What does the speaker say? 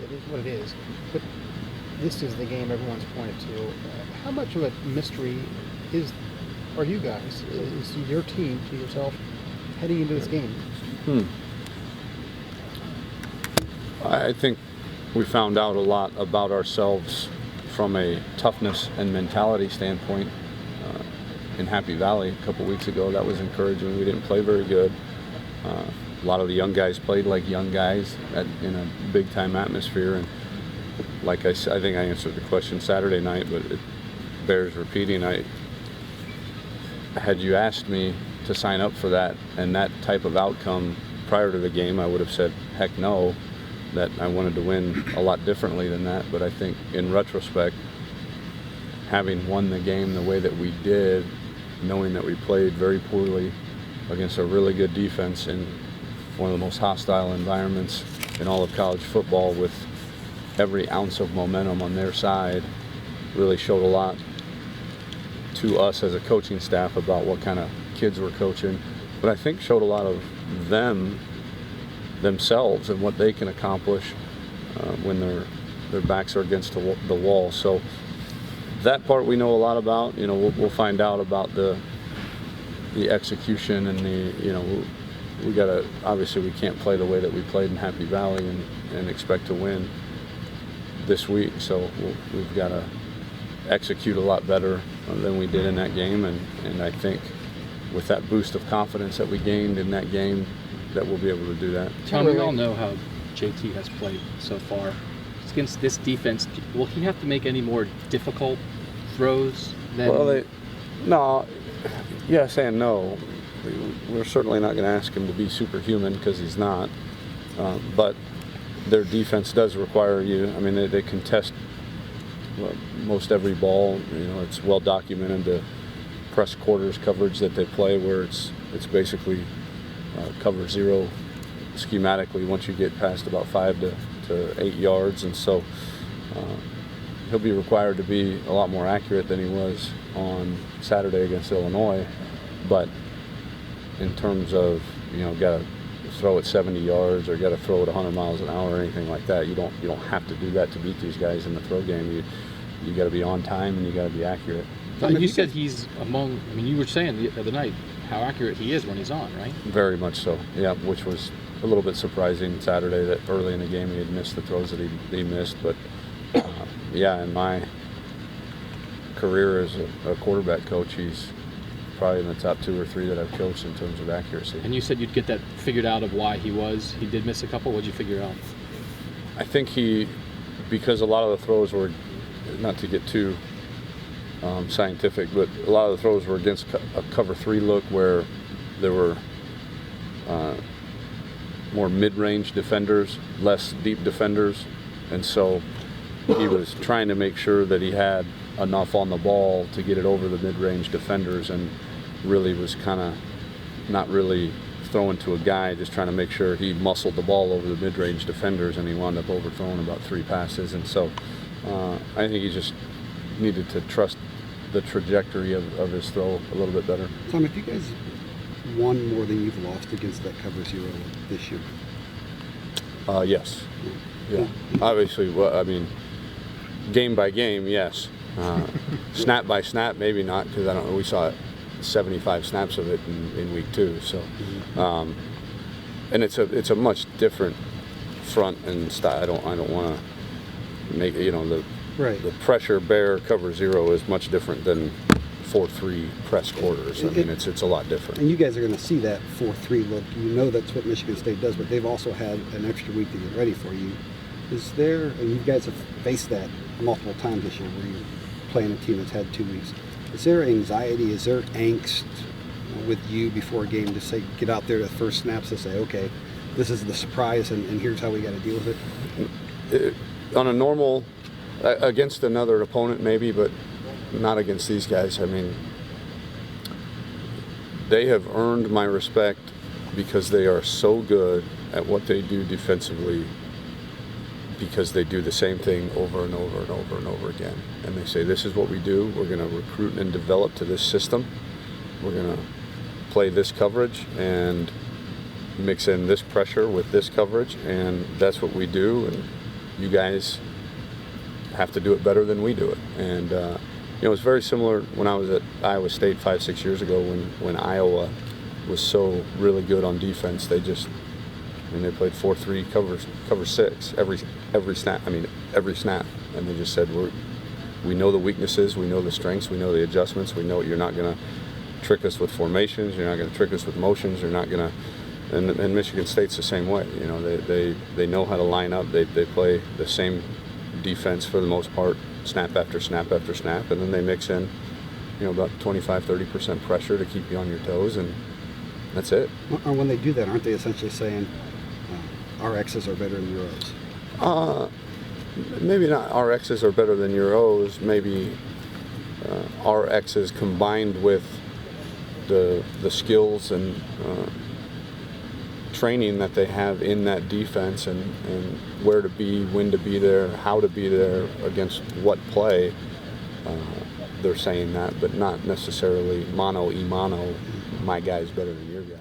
it is what it is. But this is the game everyone's pointed to. How much of a mystery are you guys, is your team, to yourself, heading into this game? I think we found out a lot about ourselves from a toughness and mentality standpoint in Happy Valley a couple weeks ago. That was encouraging. We didn't play very good. A lot of the young guys played like young guys in a big-time atmosphere. And like I said, I think I answered the question Saturday night, but it bears repeating. Had you asked me to sign up for that and that type of outcome prior to the game, I would have said, heck no, that I wanted to win a lot differently than that. But I think in retrospect, having won the game the way that we did, knowing that we played very poorly against a really good defense in one of the most hostile environments in all of college football, with every ounce of momentum on their side, really showed a lot to us as a coaching staff about what kind of kids we're coaching, but I think showed a lot of themselves and what they can accomplish when their backs are against the wall. So that part we know a lot about. We'll find out about the execution and we gotta, obviously we can't play the way that we played in Happy Valley and expect to win this week. So we've got to execute a lot better than we did in that game, and I think with that boost of confidence that we gained in that game, that we'll be able to do that. Tom, we all know how JT has played so far. Against this defense, will he have to make any more difficult throws than... No, yes and no. We're certainly not going to ask him to be superhuman, because he's not. But their defense does require you. I mean, they contest most every ball. It's well documented, the press quarters coverage that they play, where it's basically cover zero schematically once you get past about 5 to 8 yards, and so he'll be required to be a lot more accurate than he was on Saturday against Illinois. But in terms of got to throw it 70 yards or got to throw it 100 miles an hour or anything like that, you don't have to do that to beat these guys in the throw game. You got to be on time and you got to be accurate. You said he's among. I mean, you were saying the other night how accurate he is when he's on, right? Very much so. Yeah, which was a little bit surprising Saturday that early in the game he had missed the throws that he missed. But yeah, in my career as a quarterback coach, he's probably in the top 2 or 3 that I've coached in terms of accuracy. And you said you'd get that figured out of why he did miss a couple. What'd you figure out? I think because a lot of the throws were, not to get too scientific, but a lot of the throws were against a cover 3 look where there were more mid-range defenders, less deep defenders, and so he was trying to make sure that he had enough on the ball to get it over the mid-range defenders, and really was kind of not really throwing to a guy, just trying to make sure he muscled the ball over the mid-range defenders, and he wound up overthrowing about 3 passes. And so I think he just needed to trust the trajectory of his throw a little bit better. Tom, if you guys won more than you've lost against that cover 0 this year? Yes. Yeah. Obviously, I mean, game by game, yes. Snap by snap, maybe not, because I don't know. We saw 75 snaps of it in week 2. So, and it's a much different front and style. I don't want to make the pressure bear cover 0 is much different than 4-3 press quarters. I mean, it's a lot different. And you guys are going to see that 4-3 look. You know that's what Michigan State does, but they've also had an extra week to get ready for you. Is there, and you guys have faced that multiple times this year, where you're playing a team that's had 2 weeks. Is there anxiety? Is there angst with you before a game to say, get out there to the first snaps to say, okay, this is the surprise, and here's how we got to deal with it? On a normal, against another opponent maybe, but not against these guys. I mean, they have earned my respect because they are so good at what they do defensively, because they do the same thing over and over and over and over again. And they say, this is what we do. We're going to recruit and develop to this system. We're going to play this coverage and mix in this pressure with this coverage, and that's what we do. And you guys have to do it better than we do it. And it's very similar when I was at Iowa State 5-6 years ago when Iowa was so really good on defense. They played 4-3 cover 6 every snap. Every snap, and they just said we know the weaknesses, we know the strengths, we know the adjustments, we know you're not going to trick us with formations, you're not going to trick us with motions, you're not going to. And Michigan State's the same way. They know how to line up. They play the same defense for the most part, snap after snap after snap, and then they mix in, about 25-30% pressure to keep you on your toes, and that's it. Or when they do that, aren't they essentially saying our X's are better than your O's? Maybe not our X's are better than your O's. Maybe our X's combined with the skills and training that they have in that defense and where to be, when to be there, how to be there, against what play. They're saying that, but not necessarily mano y mano, my guy's better than your guy.